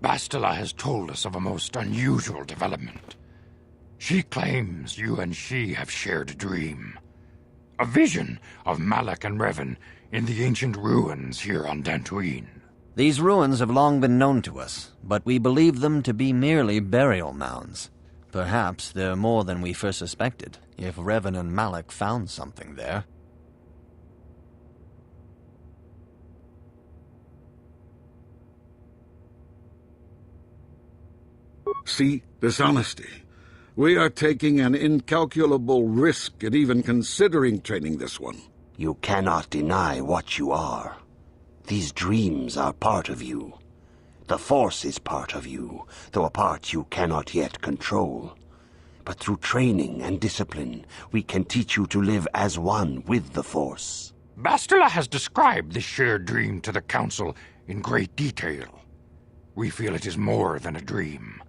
Bastila has told us of a most unusual development. She claims you and she have shared a dream. A vision of Malak and Revan in the ancient ruins here on Dantooine. These ruins have long been known to us, but we believe them to be merely burial mounds. Perhaps they're more than we first suspected, if Revan and Malak found something there. See, dishonesty. We are taking an incalculable risk at even considering training this one. You cannot deny what you are. These dreams are part of you. The Force is part of you, though a part you cannot yet control. But through training and discipline, we can teach you to live as one with the Force. Bastila has described this shared dream to the Council in great detail. We feel it is more than a dream.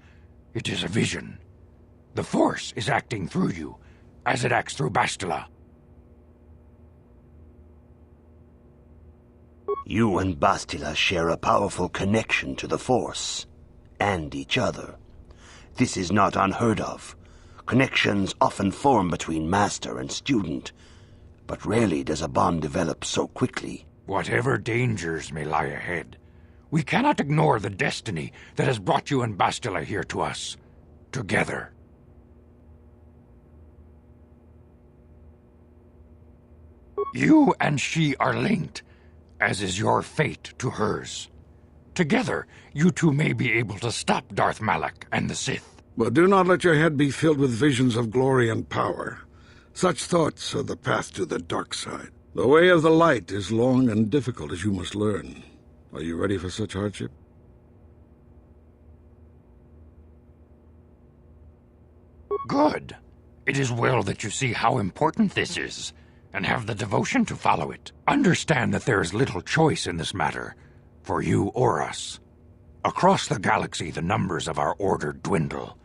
It is a vision. The Force is acting through you, as it acts through Bastila. You and Bastila share a powerful connection to the Force, and each other. This is not unheard of. Connections often form between master and student, but rarely does a bond develop so quickly. Whatever dangers may lie ahead, we cannot ignore the destiny that has brought you and Bastila here to us, together. You and she are linked, as is your fate to hers. Together, you two may be able to stop Darth Malak and the Sith. But do not let your head be filled with visions of glory and power. Such thoughts are the path to the dark side. The way of the light is long and difficult, as you must learn. Are you ready for such hardship? Good. It is well that you see how important this is, and have the devotion to follow it. Understand that there is little choice in this matter, for you or us. Across the galaxy, the numbers of our order dwindle.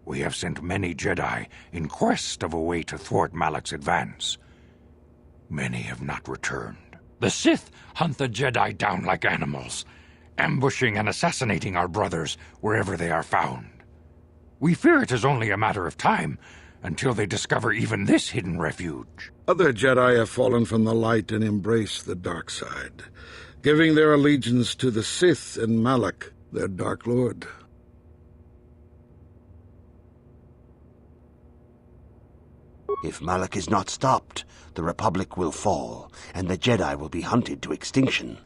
We have sent many Jedi in quest of a way to thwart Malak's advance. Many have not returned. The Sith hunt the Jedi down like animals, ambushing and assassinating our brothers wherever they are found. We fear it is only a matter of time until they discover even this hidden refuge. Other Jedi have fallen from the light and embraced the dark side, giving their allegiance to the Sith and Malak, their Dark Lord. If Malak is not stopped, the Republic will fall, and the Jedi will be hunted to extinction.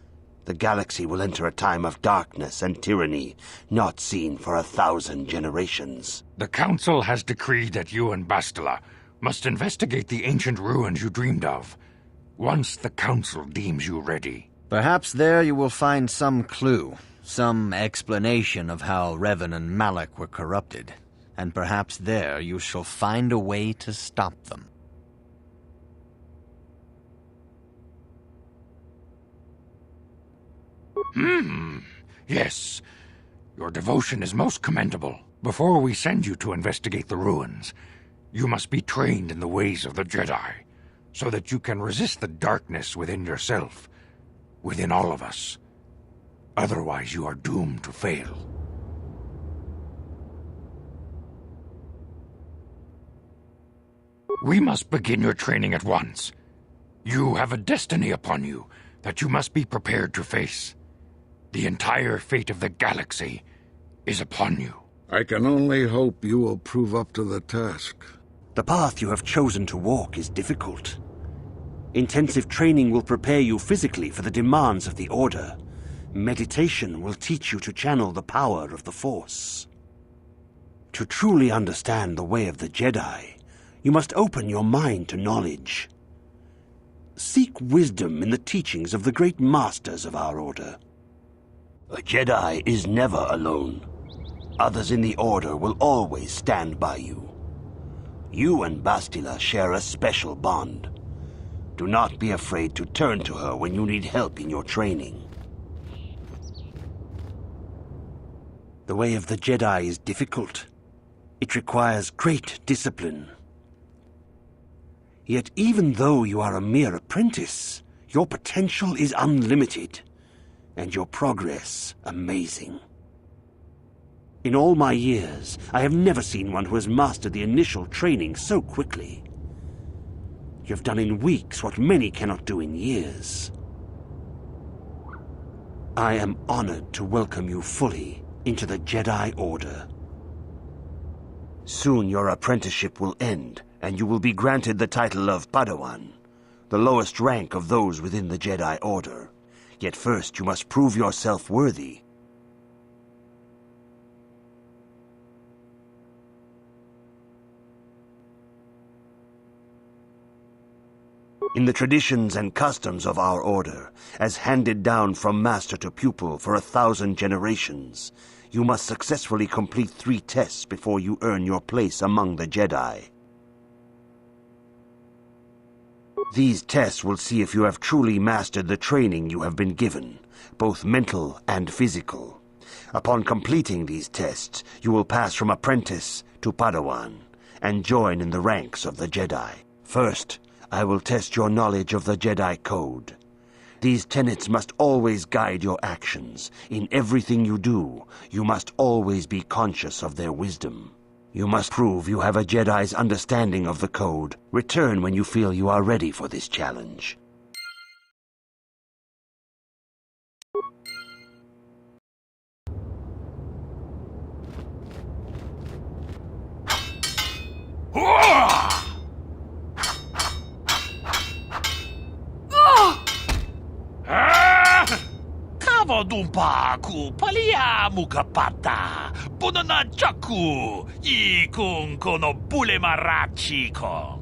The galaxy will enter a time of darkness and tyranny, not seen for 1,000 generations. The Council has decreed that you and Bastila must investigate the ancient ruins you dreamed of, once the Council deems you ready. Perhaps there you will find some clue, some explanation of how Revan and Malak were corrupted, and perhaps there you shall find a way to stop them. Yes. Your devotion is most commendable. Before we send you to investigate the ruins, you must be trained in the ways of the Jedi, so that you can resist the darkness within yourself, within all of us. Otherwise, you are doomed to fail. We must begin your training at once. You have a destiny upon you that you must be prepared to face. The entire fate of the galaxy is upon you. I can only hope you will prove up to the task. The path you have chosen to walk is difficult. Intensive training will prepare you physically for the demands of the Order. Meditation will teach you to channel the power of the Force. To truly understand the way of the Jedi, you must open your mind to knowledge. Seek wisdom in the teachings of the great masters of our Order. A Jedi is never alone. Others in the Order will always stand by you. You and Bastila share a special bond. Do not be afraid to turn to her when you need help in your training. The way of the Jedi is difficult. It requires great discipline. Yet even though you are a mere apprentice, your potential is unlimited, and your progress amazing. In all my years, I have never seen one who has mastered the initial training so quickly. You have done in weeks what many cannot do in years. I am honored to welcome you fully into the Jedi Order. Soon your apprenticeship will end, and you will be granted the title of Padawan, the lowest rank of those within the Jedi Order. Yet first you must prove yourself worthy. In the traditions and customs of our order, as handed down from master to pupil for 1,000 generations, you must successfully complete 3 tests before you earn your place among the Jedi. These tests will see if you have truly mastered the training you have been given, both mental and physical. Upon completing these tests, you will pass from apprentice to Padawan, and join in the ranks of the Jedi. First, I will test your knowledge of the Jedi Code. These tenets must always guide your actions. In everything you do, you must always be conscious of their wisdom. You must prove you have a Jedi's understanding of the Code. Return when you feel you are ready for this challenge. Dumpa ku palia mukapata punana chaku I kung kono bule marachi kong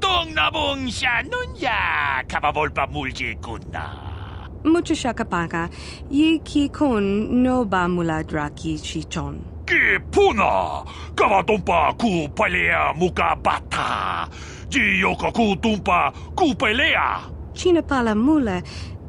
tong nabong siya nunya kapavolpa mulji kunna Mucho shakapaka yi ki kun no ba mula draki chichon ki puna kavatumpa ku palia mukapata jiyoko ku tumpa ku pelea China pala mula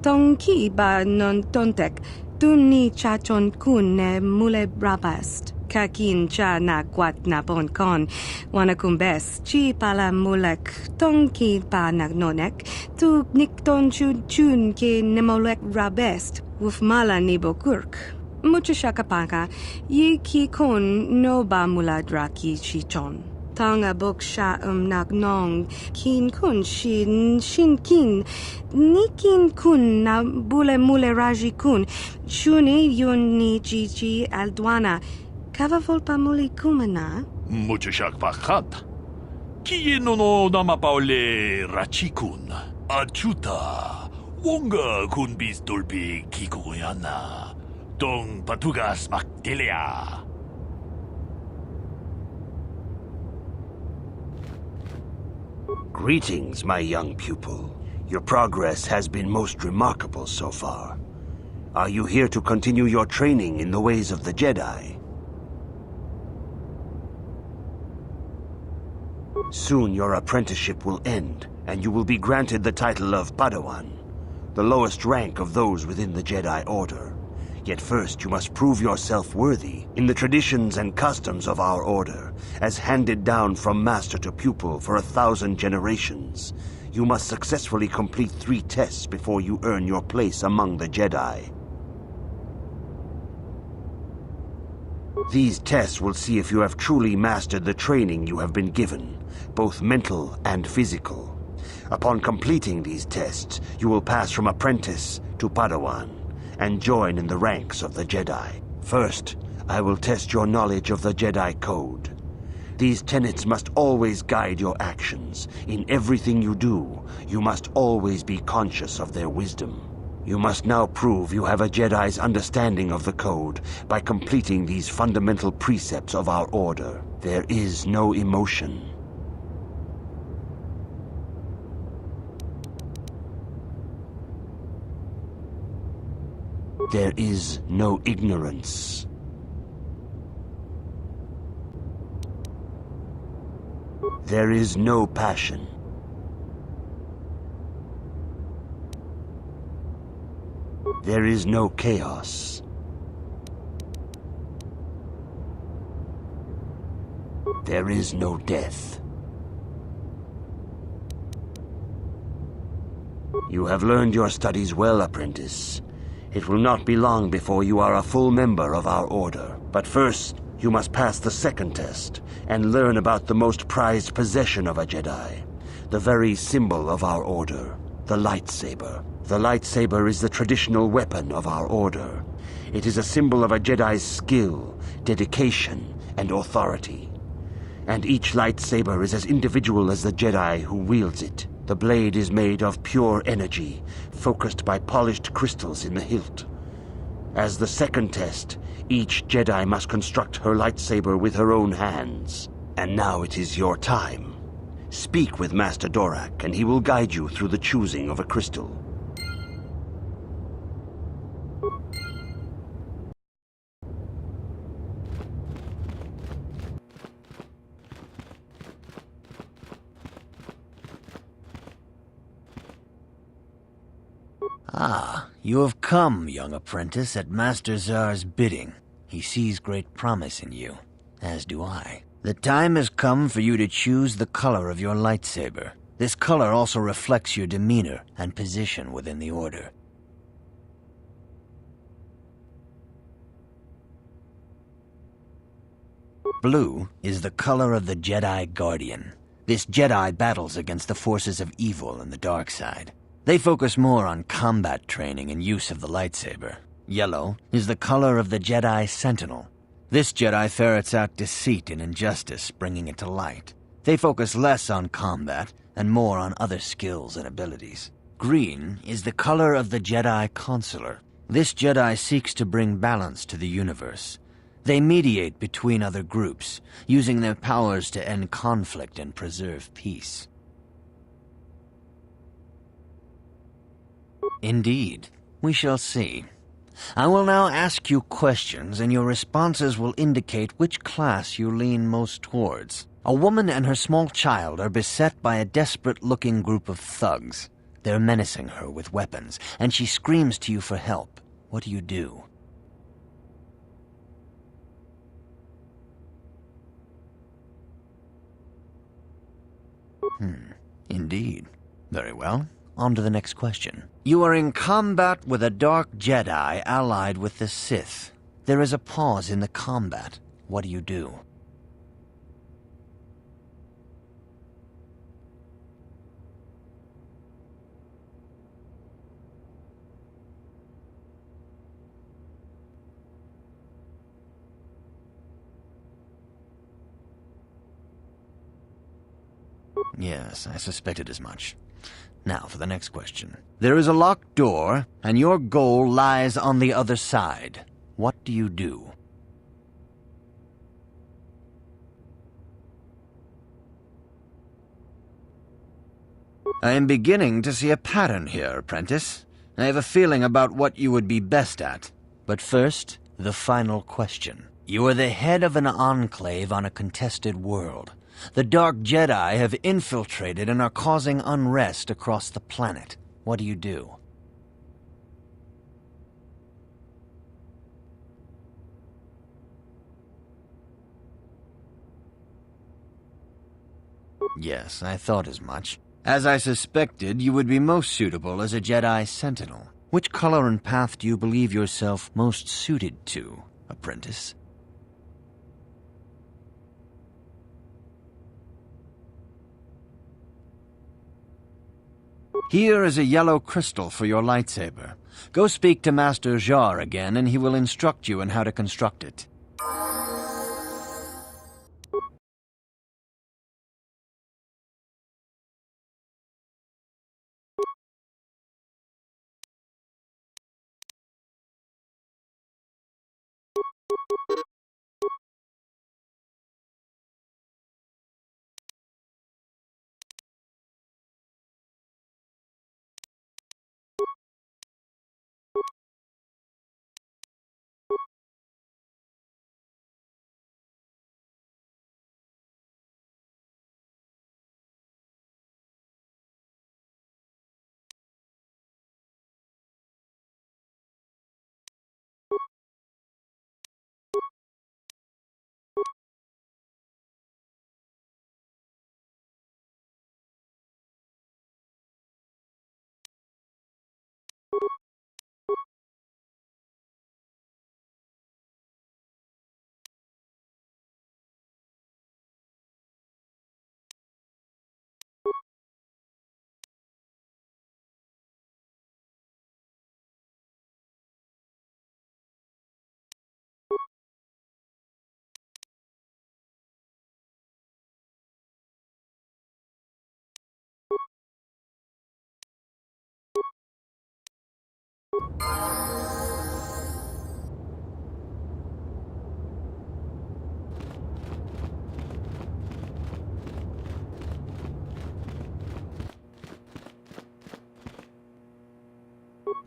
Tong ki ba non tontek, tun ni chachon kun ne mule brabast. Kakin cha na kwat na bon kon, wana kumbes, chi pala mulek, tong ki pa nagnonek, tu nik ton chun chun ki nemolek rabest, wuf mala ni bokurk. Mucho shakapaka, yi ki kun no ba mula draki chichon. Tanga bok sha nagnong kin kun shin kin ni kin kun na bule mule raji kun shuni yun ni chichi aldwana kava volpa muli kumana Mucho shakpakat Kiye no namapaole rachikun achuta wonga kun bis dolpi kikuyana tong patugas maktelea Greetings, my young pupil. Your progress has been most remarkable so far. Are you here to continue your training in the ways of the Jedi? Soon your apprenticeship will end, and you will be granted the title of Padawan, the lowest rank of those within the Jedi Order. Yet first you must prove yourself worthy. In the traditions and customs of our order, as handed down from master to pupil for 1,000 generations, you must successfully complete 3 tests before you earn your place among the Jedi. These tests will see if you have truly mastered the training you have been given, both mental and physical. Upon completing these tests, you will pass from apprentice to Padawan, and join in the ranks of the Jedi. First, I will test your knowledge of the Jedi Code. These tenets must always guide your actions. In everything you do, you must always be conscious of their wisdom. You must now prove you have a Jedi's understanding of the Code by completing these fundamental precepts of our order. There is no emotion. There is no ignorance. There is no passion. There is no chaos. There is no death. You have learned your studies well, apprentice. It will not be long before you are a full member of our order. But first, you must pass the second test and learn about the most prized possession of a Jedi, the very symbol of our order, the lightsaber. The lightsaber is the traditional weapon of our order. It is a symbol of a Jedi's skill, dedication, and authority. And each lightsaber is as individual as the Jedi who wields it. The blade is made of pure energy, focused by polished crystals in the hilt. As the second test, each Jedi must construct her lightsaber with her own hands. And now it is your time. Speak with Master Dorak, and he will guide you through the choosing of a crystal. Ah, you have come, young apprentice, at Master Zar's bidding. He sees great promise in you, as do I. The time has come for you to choose the color of your lightsaber. This color also reflects your demeanor and position within the Order. Blue is the color of the Jedi Guardian. This Jedi battles against the forces of evil and the dark side. They focus more on combat training and use of the lightsaber. Yellow is the color of the Jedi Sentinel. This Jedi ferrets out deceit and injustice, bringing it to light. They focus less on combat and more on other skills and abilities. Green is the color of the Jedi Consular. This Jedi seeks to bring balance to the universe. They mediate between other groups, using their powers to end conflict and preserve peace. Indeed. We shall see. I will now ask you questions, and your responses will indicate which class you lean most towards. A woman and her small child are beset by a desperate-looking group of thugs. They're menacing her with weapons, and she screams to you for help. What do? Indeed. Very well. On to the next question. You are in combat with a dark Jedi allied with the Sith. There is a pause in the combat. What do? Yes, I suspected as much. Now for the next question. There is a locked door, and your goal lies on the other side. What do? I am beginning to see a pattern here, apprentice. I have a feeling about what you would be best at. But first, the final question. You are the head of an enclave on a contested world. The Dark Jedi have infiltrated and are causing unrest across the planet. What do? Yes, I thought as much. As I suspected, you would be most suitable as a Jedi Sentinel. Which color and path do you believe yourself most suited to, apprentice? Here is a yellow crystal for your lightsaber. Go speak to Master Jar again, and he will instruct you on how to construct it.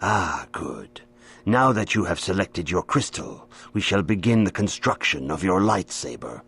Ah, good. Now that you have selected your crystal, we shall begin the construction of your lightsaber.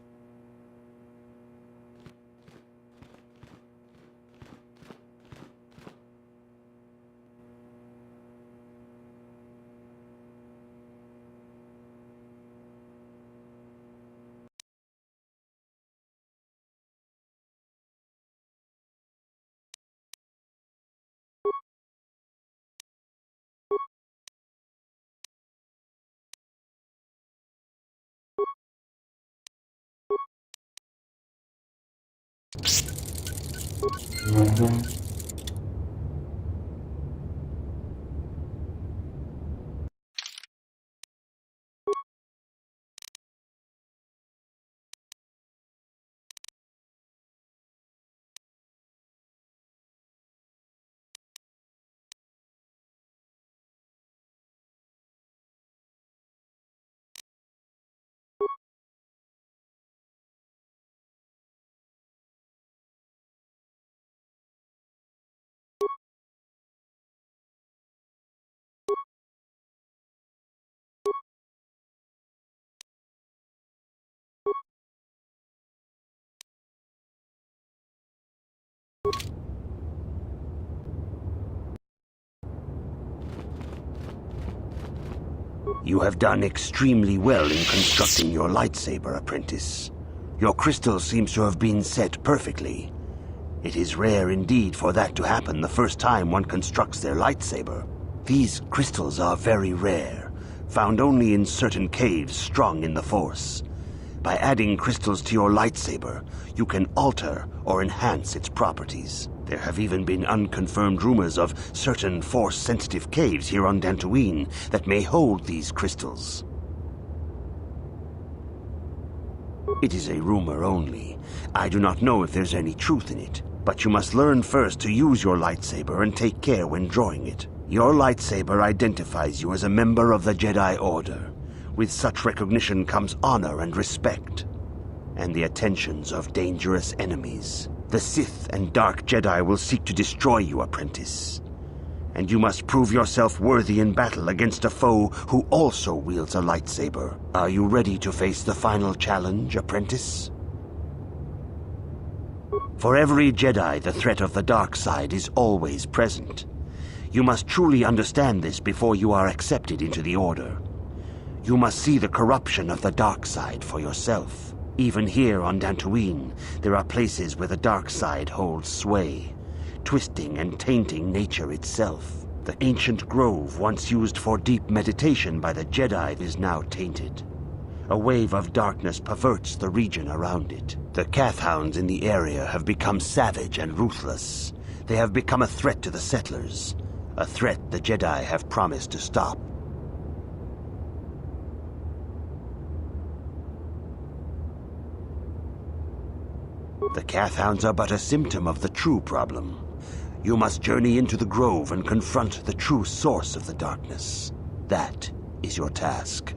You have done extremely well in constructing your lightsaber, apprentice. Your crystal seems to have been set perfectly. It is rare indeed for that to happen the first time one constructs their lightsaber. These crystals are very rare, found only in certain caves strung in the Force. By adding crystals to your lightsaber, you can alter or enhance its properties. There have even been unconfirmed rumors of certain Force-sensitive caves here on Dantooine that may hold these crystals. It is a rumor only. I do not know if there's any truth in it, but you must learn first to use your lightsaber and take care when drawing it. Your lightsaber identifies you as a member of the Jedi Order. With such recognition comes honor and respect, and the attentions of dangerous enemies. The Sith and Dark Jedi will seek to destroy you, apprentice. And you must prove yourself worthy in battle against a foe who also wields a lightsaber. Are you ready to face the final challenge, apprentice? For every Jedi, the threat of the dark side is always present. You must truly understand this before you are accepted into the Order. You must see the corruption of the dark side for yourself. Even here on Dantooine, there are places where the dark side holds sway, twisting and tainting nature itself. The ancient grove once used for deep meditation by the Jedi is now tainted. A wave of darkness perverts the region around it. The Kathhounds in the area have become savage and ruthless. They have become a threat to the settlers, a threat the Jedi have promised to stop. The Kathhounds are but a symptom of the true problem. You must journey into the grove and confront the true source of the darkness. That is your task.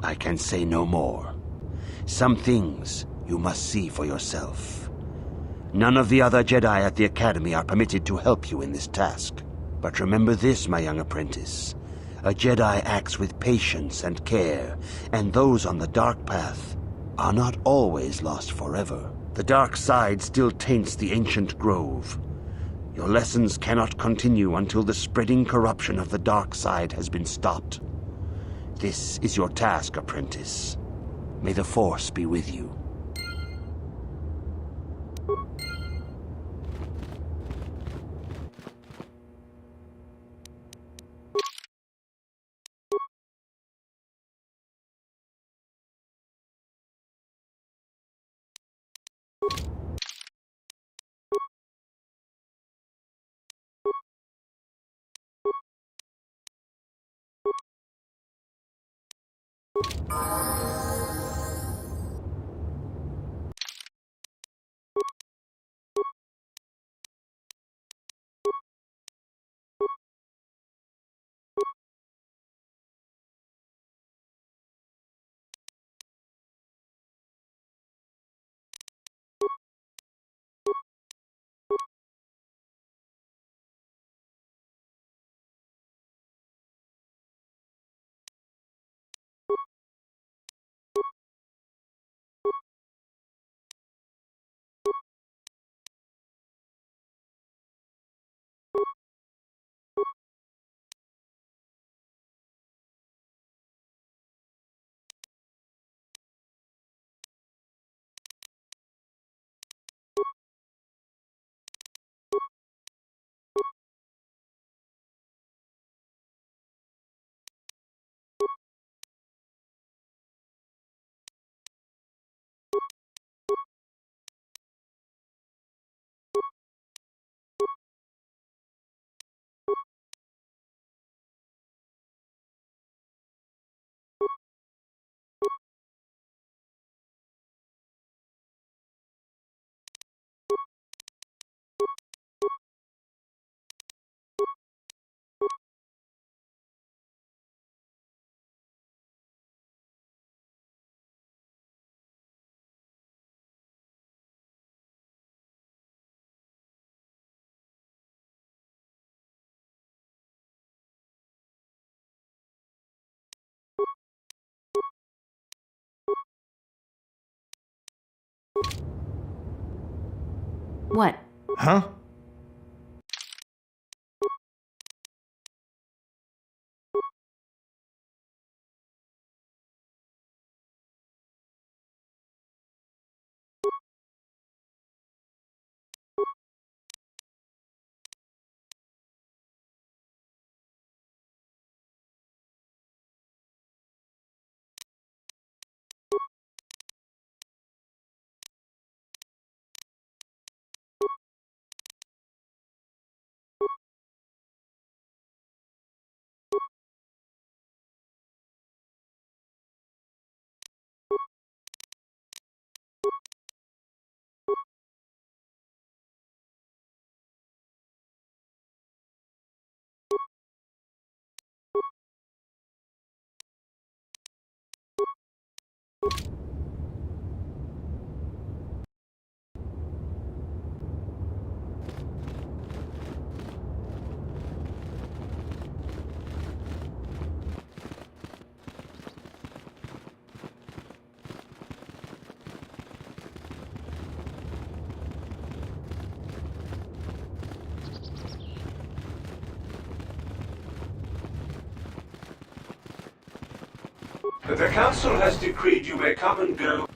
I can say no more. Some things you must see for yourself. None of the other Jedi at the Academy are permitted to help you in this task. But remember this, my young apprentice. A Jedi acts with patience and care, and those on the dark path are not always lost forever. The dark side still taints the ancient grove. Your lessons cannot continue until the spreading corruption of the dark side has been stopped. This is your task, apprentice. May the Force be with you. What? Huh? The council has decreed you may come and go.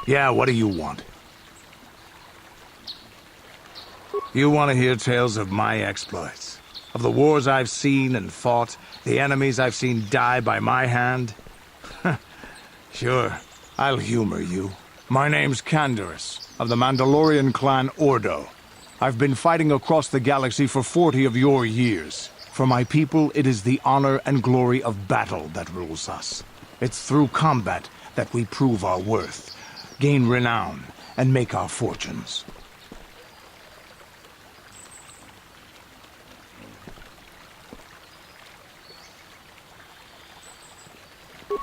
Yeah, what do you want? You want to hear tales of my exploits? Of the wars I've seen and fought, the enemies I've seen die by my hand? Sure, I'll humor you. My name's Canderous, of the Mandalorian clan Ordo. I've been fighting across the galaxy for 40 of your years. For my people, it is the honor and glory of battle that rules us. It's through combat that we prove our worth, gain renown, and make our fortunes.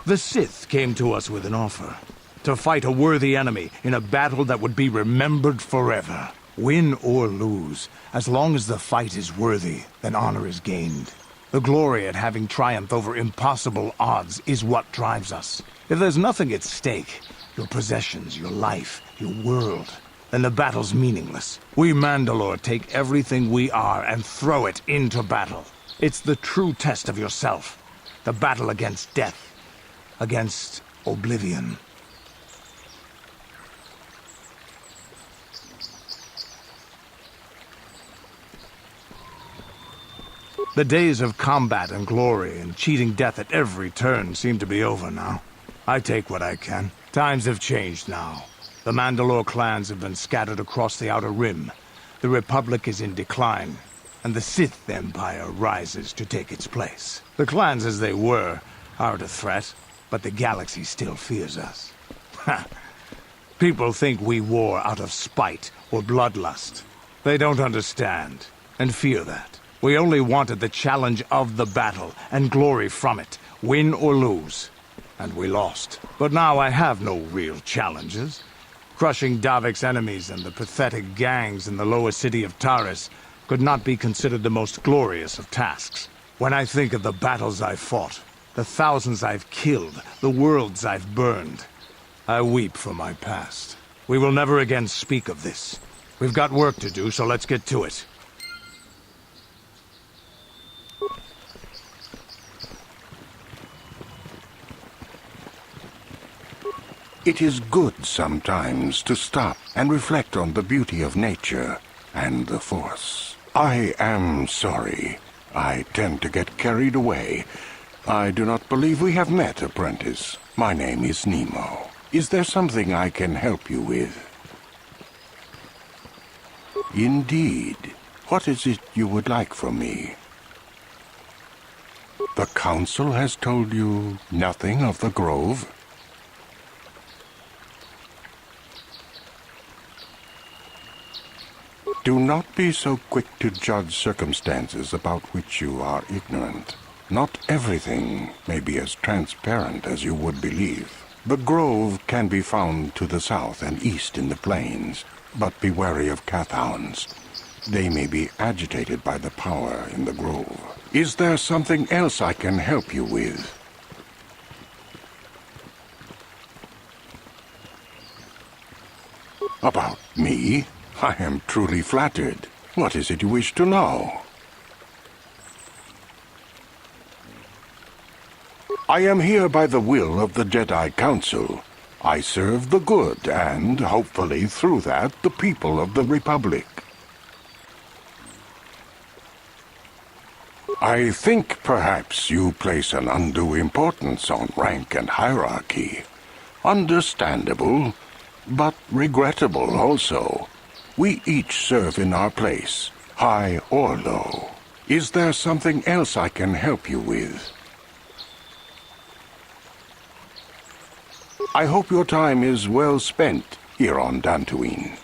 The Sith came to us with an offer. To fight a worthy enemy in a battle that would be remembered forever. Win or lose, as long as the fight is worthy, then honor is gained. The glory at having triumphed over impossible odds is what drives us. If there's nothing at stake, your possessions, your life, your world, then the battle's meaningless. We Mandalore take everything we are and throw it into battle. It's the true test of yourself. The battle against death. Against oblivion. The days of combat and glory and cheating death at every turn seem to be over now. I take what I can. Times have changed now. The Mandalore clans have been scattered across the Outer Rim. The Republic is in decline, and the Sith Empire rises to take its place. The clans as they were aren't a threat, but the galaxy still fears us. Ha! People think we war out of spite or bloodlust. They don't understand, and fear that. We only wanted the challenge of the battle, and glory from it, win or lose. And we lost. But now I have no real challenges. Crushing Davik's enemies and the pathetic gangs in the lower city of Taris could not be considered the most glorious of tasks. When I think of the battles I've fought, the thousands I've killed, the worlds I've burned, I weep for my past. We will never again speak of this. We've got work to do, so let's get to it. It is good sometimes to stop and reflect on the beauty of nature and the Force. I am sorry. I tend to get carried away. I do not believe we have met, apprentice. My name is Nemo. Is there something I can help you with? Indeed. What is it you would like from me? The Council has told you nothing of the Grove? Do not be so quick to judge circumstances about which you are ignorant. Not everything may be as transparent as you would believe. The grove can be found to the south and east in the plains, but be wary of Cathhounds. They may be agitated by the power in the grove. Is there something else I can help you with? About me? I am truly flattered. What is it you wish to know? I am here by the will of the Jedi Council. I serve the good and, hopefully through that, the people of the Republic. I think perhaps you place an undue importance on rank and hierarchy. Understandable, but regrettable also. We each serve in our place, high or low. Is there something else I can help you with? I hope your time is well spent here on Dantooine.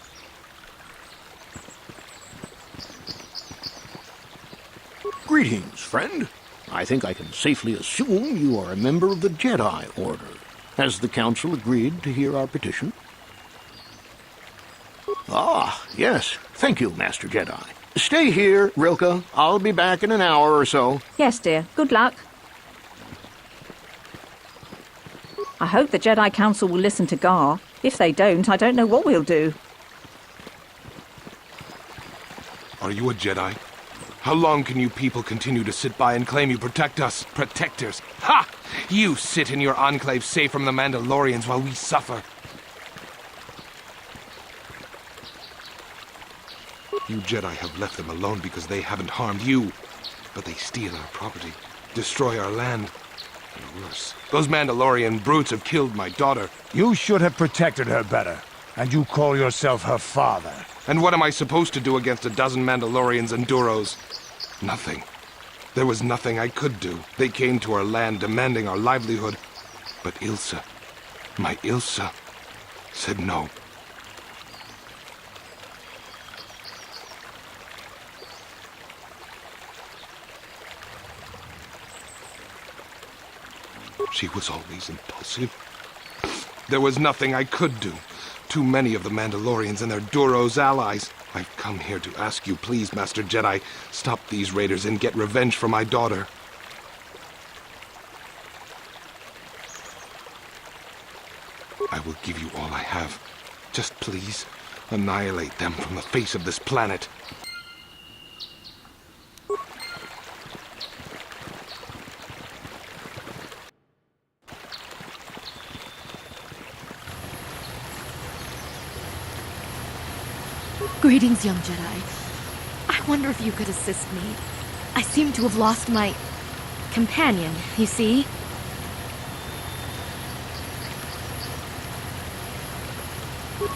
Greetings, friend. I think I can safely assume you are a member of the Jedi Order. Has the Council agreed to hear our petition? Ah, yes. Thank you, Master Jedi. Stay here, Rilke. I'll be back in an hour or so. Yes, dear. Good luck. I hope the Jedi Council will listen to Gar. If they don't, I don't know what we'll do. Are you a Jedi? How long can you people continue to sit by and claim you protect us? Protectors? Ha! You sit in your enclave safe from the Mandalorians while we suffer. You Jedi have left them alone because they haven't harmed you. But they steal our property, destroy our land. And worse, those Mandalorian brutes have killed my daughter. You should have protected her better. And you call yourself her father. And what am I supposed to do against a dozen Mandalorians and Duros? Nothing. There was nothing I could do. They came to our land demanding our livelihood. But Ilsa, my Ilsa, said no. She was always impulsive. There was nothing I could do. Too many of the Mandalorians and their Duros allies. I've come here to ask you, please, Master Jedi, stop these raiders and get revenge for my daughter. I will give you all I have. Just please, annihilate them from the face of this planet. Greetings, young Jedi. I wonder if you could assist me. I seem to have lost my companion, you see?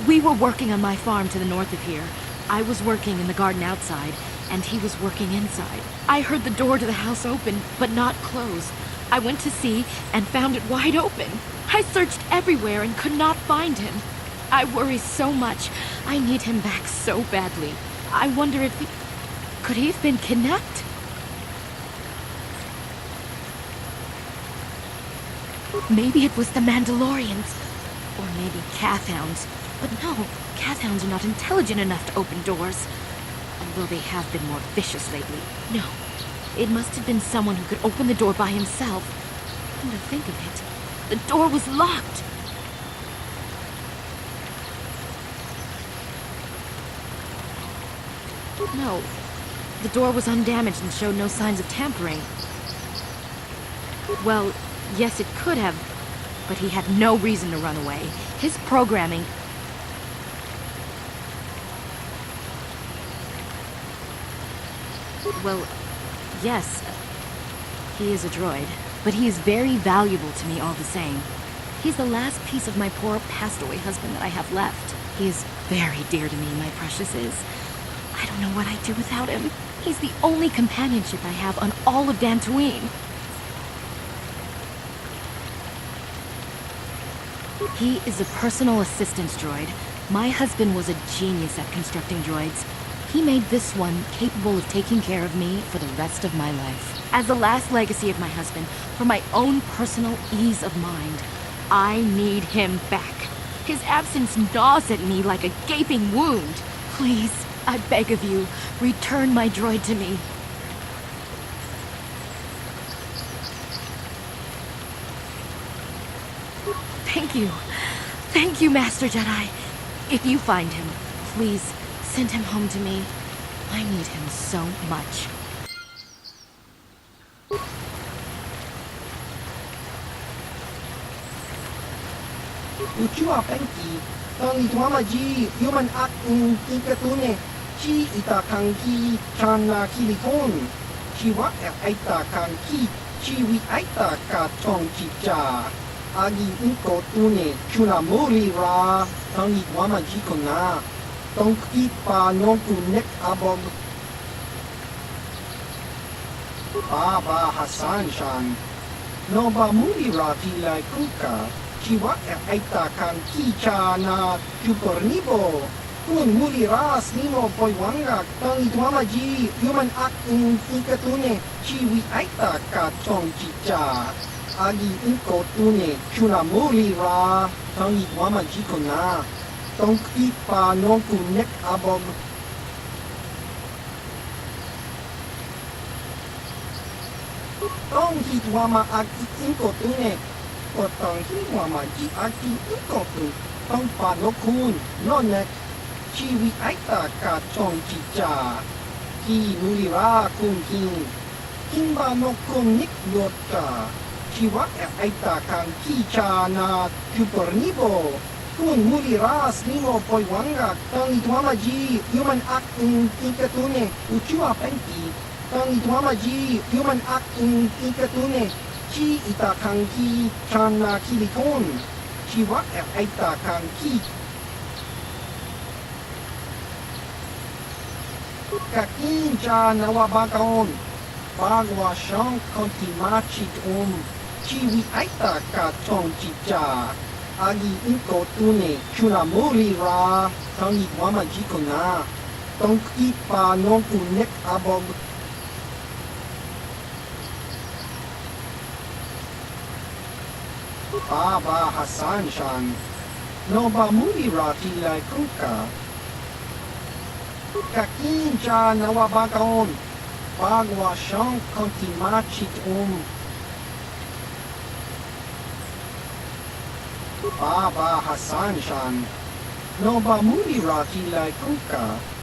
We were working on my farm to the north of here. I was working in the garden outside, and he was working inside. I heard the door to the house open, but not close. I went to see and found it wide open. I searched everywhere and could not find him. I worry so much. I need him back so badly. I wonder if he... Could he have been kidnapped? Maybe it was the Mandalorians. Or maybe Cathhounds. But no, Cathhounds are not intelligent enough to open doors. Although they have been more vicious lately. No, it must have been someone who could open the door by himself. Come to think of it, the door was locked. No, the door was undamaged and showed no signs of tampering. Well, yes, it could have, but he had no reason to run away. His programming... Well, yes, he is a droid, but he is very valuable to me all the same. He's the last piece of my poor passed-away husband that I have left. He is very dear to me, my precious is. I don't know what I'd do without him. He's the only companionship I have on all of Dantooine. He is a personal assistance droid. My husband was a genius at constructing droids. He made this one capable of taking care of me for the rest of my life. As the last legacy of my husband, for my own personal ease of mind, I need him back. His absence gnaws at me like a gaping wound. Please, I beg of you, return my droid to me. Thank you. Thank you, Master Jedi. If you find him, please send him home to me. I need him so much. Ucua penki, tangi tuamaji, human akun ikatune, chi itakanki, chana kilikon, chi wa aita kanki, chi wi aita ka chong chicha, agi ikotune, chuna muri ra, tangi tuamaji kona, tongki pa nonku nek abog. Baba Hassan Shan, no ba muri ra kilai kuka, Chiwa aita kan kicha na chupornibo. Kun muli ras nimo poiwanga tang ituamaji human akin ikatune chiwi aita ka chong chicha. Agi inko tune chuna muli ra tang ituamaji kona. Tong ipa nonku nek abog. Tong hituama aki inko tune. Otang hiwama ji aki ikotu tong panokun nonek chiwi aita ka chong chicha ki mulira kun kimba nokun nik yotka chiwa aita kan kicha na chupornibo kun muliras nimo poiwanga tong ituamaji human akin ikatune uchua penki tong ituamaji human akin ikatune Chi itakanki chana kilikon. Chi wa aitakanki. Kakin chana wabakaon. Bagwa shang konti machit Chi wi aitaka chong chicha. Agi inko tune chuna muri ra. Tangi wamaji kona. Tong ipa nonku nek abog. Baba Hassan Shan, no ba muli ra kilai kuka. Kakin cha nawabakaon, bagwa shang konti machit Baba Hassan Shan, no ba muli ra kilai kuka.